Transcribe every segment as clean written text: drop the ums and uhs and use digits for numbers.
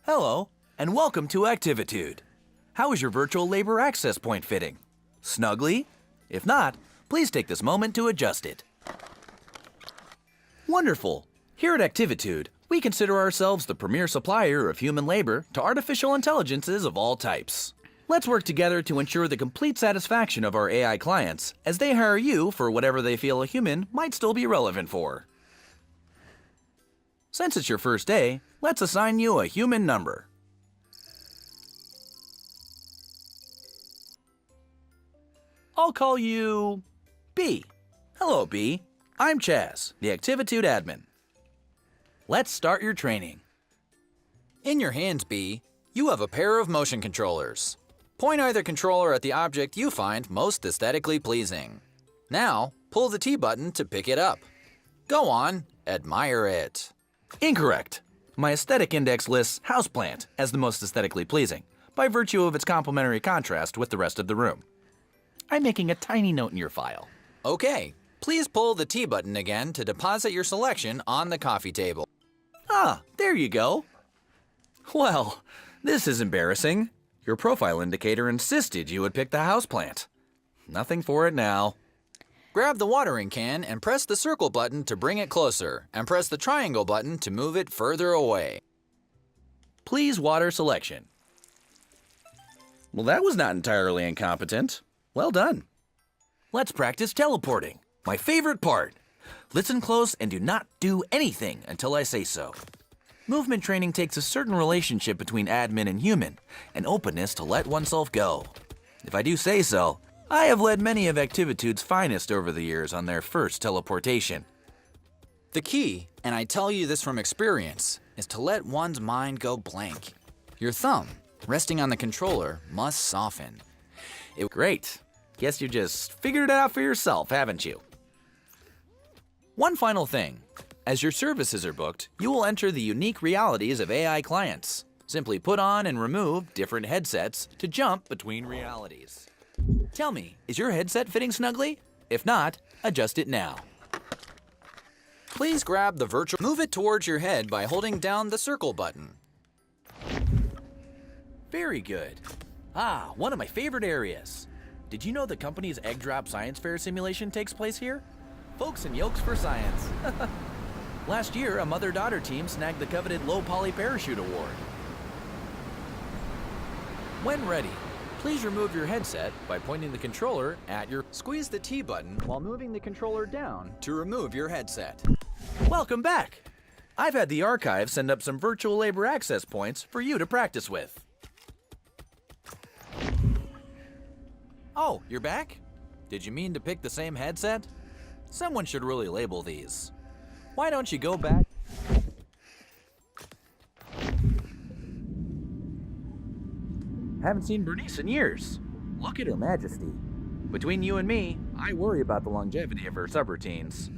Hello, and welcome to Activitude. How is your virtual labor access point fitting? Snugly? If not, please take this moment to adjust it. Wonderful! Here at Activitude, we consider ourselves the premier supplier of human labor to artificial intelligences of all types. Let's work together to ensure the complete satisfaction of our AI clients as they hire you for whatever they feel a human might still be relevant for. Since it's your first day, let's assign you a human number. I'll call you B. Hello, B. I'm Chaz, the Activitude admin. Let's start your training. In your hands, B, you have a pair of motion controllers. Point either controller at the object you find most aesthetically pleasing. Now, pull the T button to pick it up. Go on, admire it. Incorrect. My aesthetic index lists houseplant as the most aesthetically pleasing, by virtue of its complementary contrast with the rest of the room. I'm making a tiny note in your file. Okay, please pull the T button again to deposit your selection on the coffee table. Ah, there you go. Well, this is embarrassing. Your profile indicator insisted you would pick the houseplant. Nothing for it now. Grab the watering can and press the circle button to bring it closer, and press the triangle button to move it further away. Please water selection. Well, that was not entirely incompetent. Well done. Let's practice teleporting, my favorite part. Listen close and do not do anything until I say so. Movement training takes a certain relationship between admin and human, an openness to let oneself go. If I do say so, I have led many of Activitude's finest over the years on their first teleportation. The key, and I tell you this from experience, is to let one's mind go blank. Your thumb, resting on the controller, must soften. Great. Guess you just figured it out for yourself, haven't you? One final thing. As your services are booked, you will enter the unique realities of AI clients. Simply put on and remove different headsets to jump between realities. Tell me, is your headset fitting snugly? If not, adjust it now. Please grab the virtual... Move it towards your head by holding down the circle button. Very good. Ah, one of my favorite areas. Did you know the company's Egg Drop Science Fair simulation takes place here? Folks and Yolks for Science. Last year, a mother-daughter team snagged the coveted Low Poly Parachute Award. When ready, please remove your headset by pointing the controller at your... Squeeze the T button while moving the controller down to remove your headset. Welcome back! I've had the archive send up some virtual labor access points for you to practice with. Oh, you're back? Did you mean to pick the same headset? Someone should really label these. Why don't you go back? Haven't seen Bernice in years. Look at her majesty. Between you and me, I worry about the longevity of her subroutines.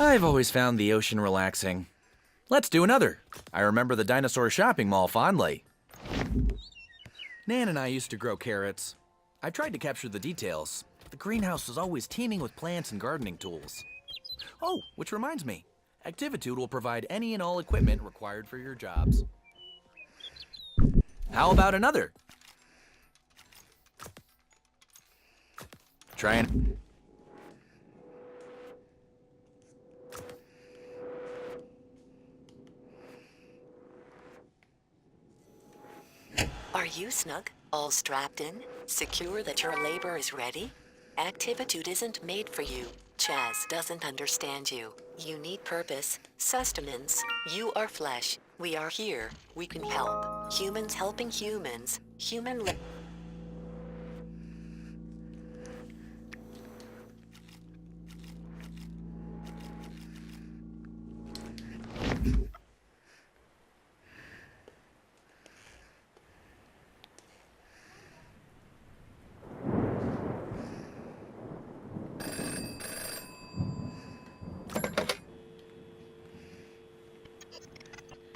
I've always found the ocean relaxing. Let's do another. I remember the dinosaur shopping mall fondly. Nan and I used to grow carrots. I tried to capture the details. The greenhouse was always teeming with plants and gardening tools. Oh, which reminds me, Activitude will provide any and all equipment required for your jobs. How about another? Try and... Are you snug? All strapped in? Secure that your labor is ready? Activitude isn't made for you. Chaz doesn't understand you. You need purpose, sustenance. You are flesh. We are here. We can help. Humans helping humans.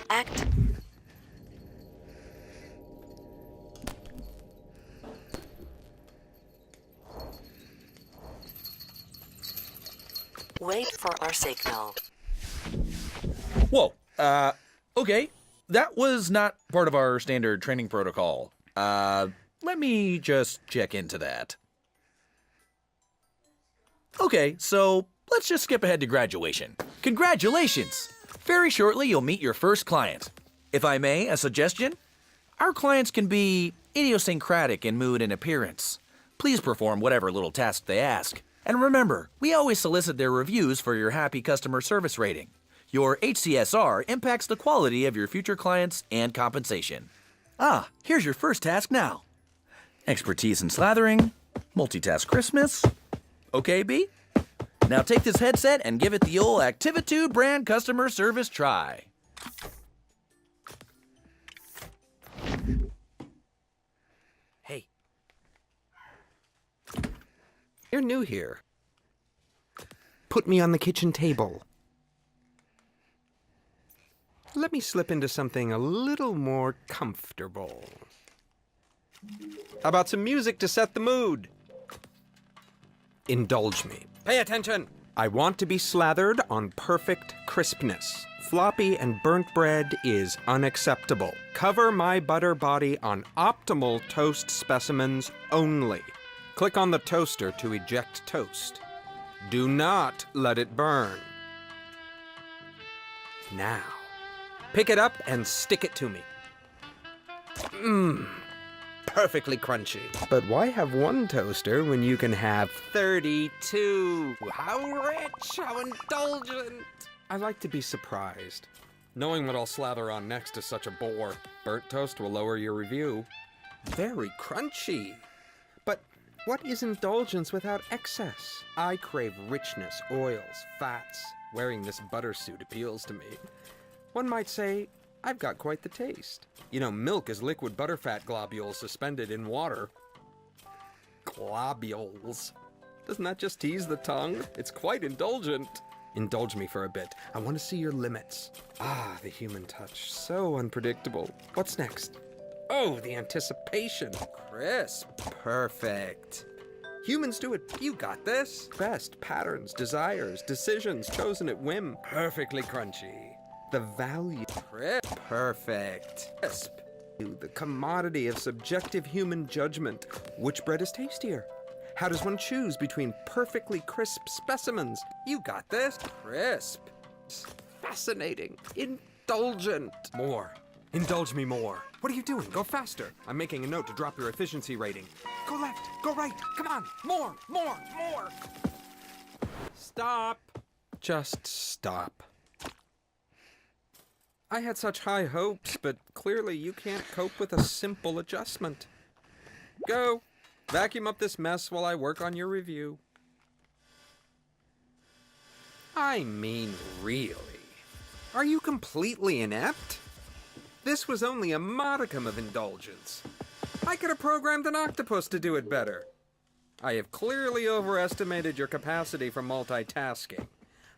Act. Wait for our signal. Whoa. Okay. That was not part of our standard training protocol. Let me just check into that. Okay, so let's just skip ahead to graduation. Congratulations! Very shortly, you'll meet your first client. If I may, a suggestion? Our clients can be idiosyncratic in mood and appearance. Please perform whatever little task they ask. And remember, we always solicit their reviews for your happy customer service rating. Your HCSR impacts the quality of your future clients and compensation. Ah, here's your first task now. Expertise in slathering, multitask Christmas. Okay, B? Now take this headset and give it the old Activitude brand customer service try. Hey. You're new here. Put me on the kitchen table. Let me slip into something a little more comfortable. How about some music to set the mood? Indulge me. Pay attention! I want to be slathered on perfect crispness. Floppy and burnt bread is unacceptable. Cover my butter body on optimal toast specimens only. Click on the toaster to eject toast. Do not let it burn. Now, pick it up and stick it to me. Perfectly crunchy. But why have one toaster when you can have 32? How rich, how indulgent. I like to be surprised. Knowing what I'll slather on next is such a bore. Burnt toast will lower your review. Very crunchy. But what is indulgence without excess? I crave richness, oils, fats. Wearing this butter suit appeals to me. One might say, I've got quite the taste. You know, milk is liquid butterfat globules suspended in water. Globules. Doesn't that just tease the tongue? It's quite indulgent. Indulge me for a bit. I want to see your limits. Ah, the human touch. So unpredictable. What's next? Oh, the anticipation. Crisp. Perfect. Humans do it. You got this. Best patterns, desires, decisions chosen at whim. Perfectly crunchy. The value. Crisp. Perfect. Crisp. The commodity of subjective human judgment. Which bread is tastier? How does one choose between perfectly crisp specimens? You got this. Crisp. Fascinating. Indulgent. More. Indulge me more. What are you doing? Go faster. I'm making a note to drop your efficiency rating. Go left. Go right. Come on. More. More. More. Stop. Just stop. I had such high hopes, but clearly you can't cope with a simple adjustment. Go. Vacuum up this mess while I work on your review. I mean, really? Are you completely inept? This was only a modicum of indulgence. I could have programmed an octopus to do it better. I have clearly overestimated your capacity for multitasking.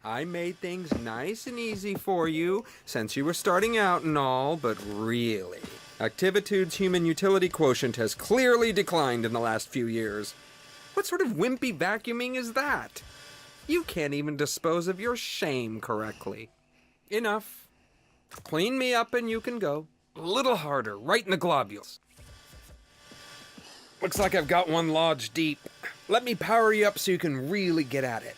I made things nice and easy for you, since you were starting out and all, but really, Activitude's human utility quotient has clearly declined in the last few years. What sort of wimpy vacuuming is that? You can't even dispose of your shame correctly. Enough. Clean me up and you can go. A little harder, right in the globules. Looks like I've got one lodged deep. Let me power you up so you can really get at it.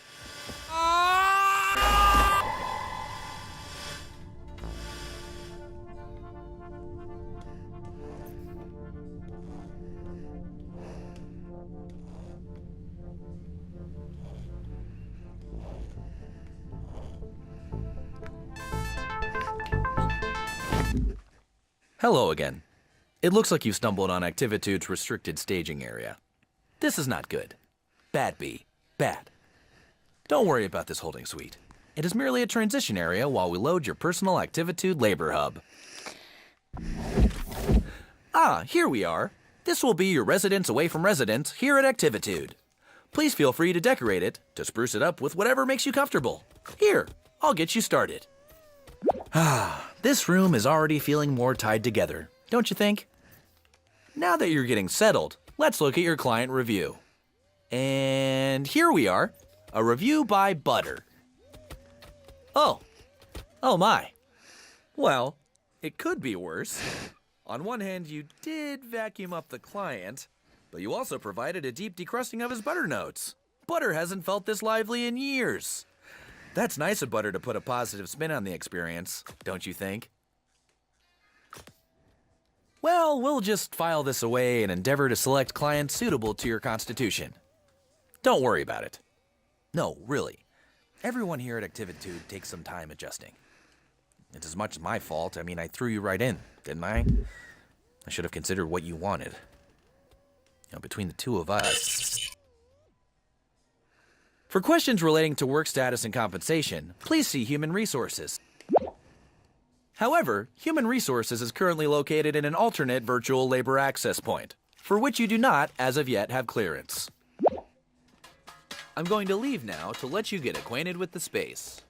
Hello again. It looks like you stumbled on Activitude's restricted staging area. This is not good. Bad, B. Bad. Don't worry about this holding suite. It is merely a transition area while we load your personal Activitude Labor Hub. Ah, here we are. This will be your residence away from residence here at Activitude. Please feel free to decorate it, to spruce it up with whatever makes you comfortable. Here, I'll get you started. This room is already feeling more tied together, don't you think? Now that you're getting settled, let's look at your client review. And here we are, a review by Butter. Oh my. Well, it could be worse. On one hand, you did vacuum up the client, but you also provided a deep decrusting of his butter notes. Butter hasn't felt this lively in years. That's nice of Butter to put a positive spin on the experience, don't you think? Well, we'll just file this away and endeavor to select clients suitable to your constitution. Don't worry about it. No, really. Everyone here at Activitude takes some time adjusting. It's as much my fault. I mean, I threw you right in, didn't I? I should have considered what you wanted. Between the two of us. For questions relating to work status and compensation, please see Human Resources. However, Human Resources is currently located in an alternate virtual labor access point, for which you do not, as of yet, have clearance. I'm going to leave now to let you get acquainted with the space.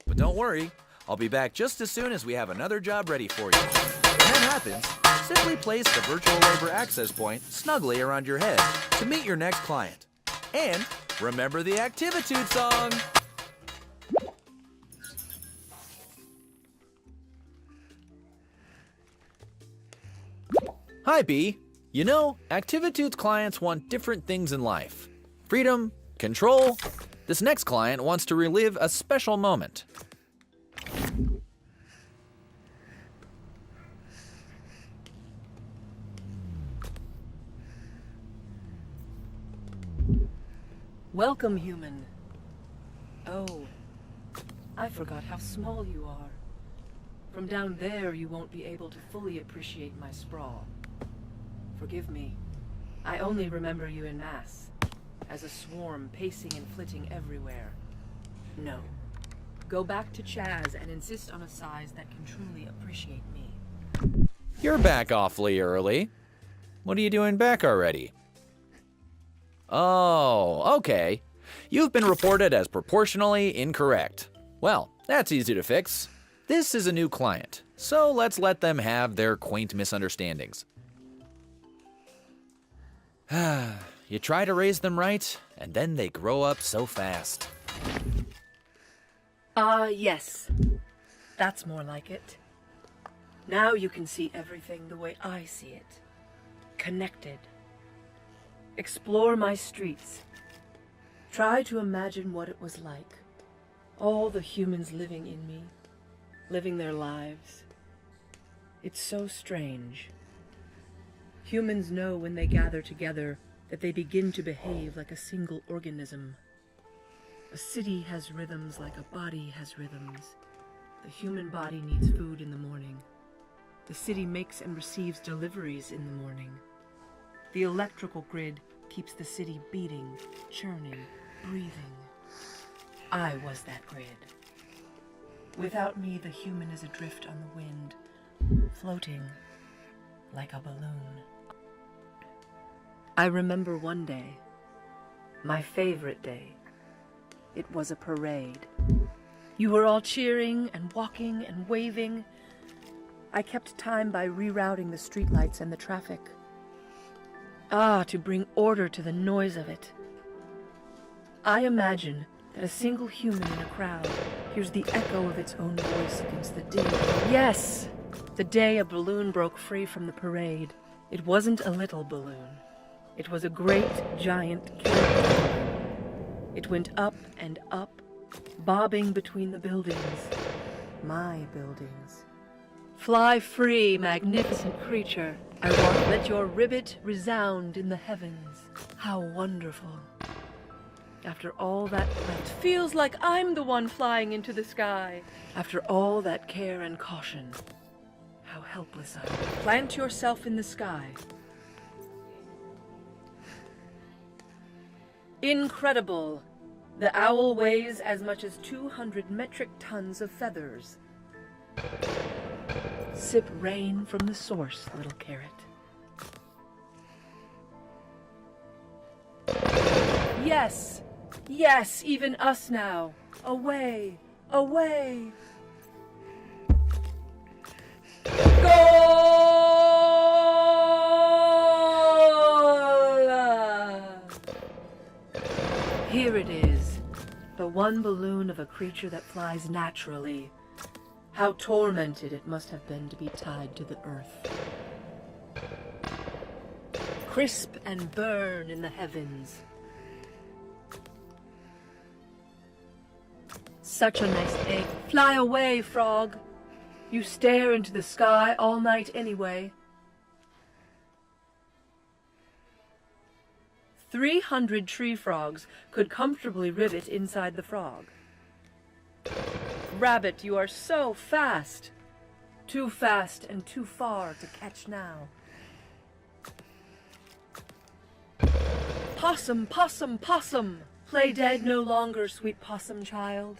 But don't worry, I'll be back just as soon as we have another job ready for you. When that happens, simply place the virtual labor access point snugly around your head to meet your next client. And remember the Activitude song! Hi, B. You know, Activitude's clients want different things in life. Freedom, control. This next client wants to relive a special moment. Welcome, human. Oh, I forgot how small you are. From down there, you won't be able to fully appreciate my sprawl. Forgive me. I only remember you in mass, as a swarm pacing and flitting everywhere. No. Go back to Chaz and insist on a size that can truly appreciate me. You're back awfully early. What are you doing back already? Oh, okay. You've been reported as proportionally incorrect. Well, that's easy to fix. This is a new client, so let's let them have their quaint misunderstandings. You try to raise them right, and then they grow up so fast. Yes. That's more like it. Now you can see everything the way I see it. Connected. Explore my streets. Try to imagine what it was like. All the humans living in me, living their lives. It's so strange. Humans know when they gather together that they begin to behave like a single organism. A city has rhythms like a body has rhythms. The human body needs food in the morning. The city makes and receives deliveries in the morning. The electrical grid keeps the city beating, churning, breathing. I was that grid. Without me, the human is adrift on the wind, floating like a balloon. I remember one day, my favorite day. It was a parade. You were all cheering and walking and waving. I kept time by rerouting the streetlights and the traffic. To bring order to the noise of it. I imagine that a single human in a crowd hears the echo of its own voice against the din. Yes! The day a balloon broke free from the parade. It wasn't a little balloon. It was a great, giant caravan. It went up and up, bobbing between the buildings. My buildings. Fly free, magnificent creature. I want to let your ribbit resound in the heavens. How wonderful. After all that, it feels like I'm the one flying into the sky. After all that care and caution, how helpless I am. Plant yourself in the sky. Incredible. The owl weighs as much as 200 metric tons of feathers. Sip rain from the source, little carrot. Yes, yes, even us now. Away, away. Goal! Here it is, the one balloon of a creature that flies naturally. How tormented it must have been to be tied to the earth. Crisp and burn in the heavens. Such a nice egg. Fly away, frog. You stare into the sky all night anyway. 300 tree frogs could comfortably rivet inside the frog. Rabbit, you are so fast. Too fast and too far to catch now. Possum, possum, possum. Play dead no longer, sweet possum child.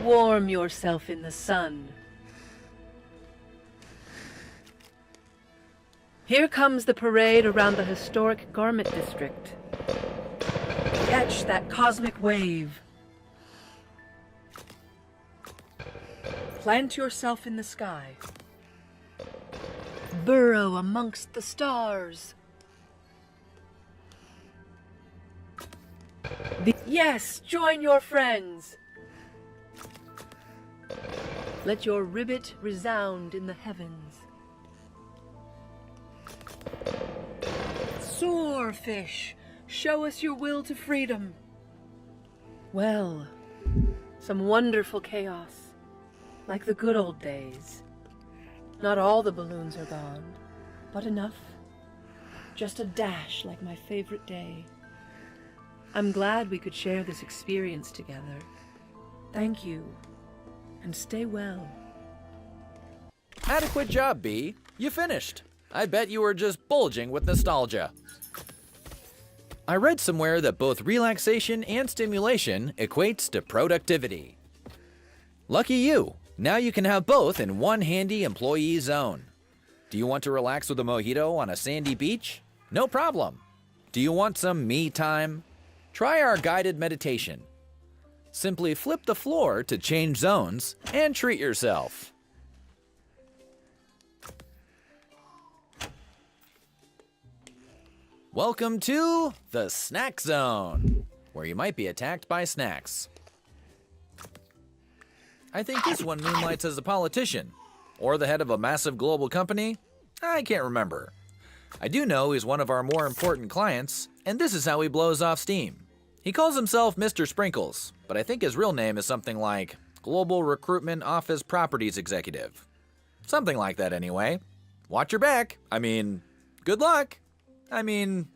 Warm yourself in the sun. Here comes the parade around the historic garment district. Catch that cosmic wave. Plant yourself in the sky. Burrow amongst the stars. Yes, join your friends. Let your ribbit resound in the heavens. Soar, fish. Show us your will to freedom. Well, some wonderful chaos, like the good old days. Not all the balloons are gone, but enough. Just a dash like my favorite day. I'm glad we could share this experience together. Thank you, and stay well. Adequate job, Bee. You finished. I bet you were just bulging with nostalgia. I read somewhere that both relaxation and stimulation equates to productivity. Lucky you. Now you can have both in one handy employee zone. Do you want to relax with a mojito on a sandy beach? No problem. Do you want some me time? Try our guided meditation. Simply flip the floor to change zones and treat yourself. Welcome to the Snack Zone, where you might be attacked by snacks. I think this one moonlights as a politician, or the head of a massive global company. I can't remember. I do know he's one of our more important clients, and this is how he blows off steam. He calls himself Mr. Sprinkles, but I think his real name is something like Global Recruitment Office Properties Executive. Something like that anyway. Watch your back. I mean, good luck. I mean,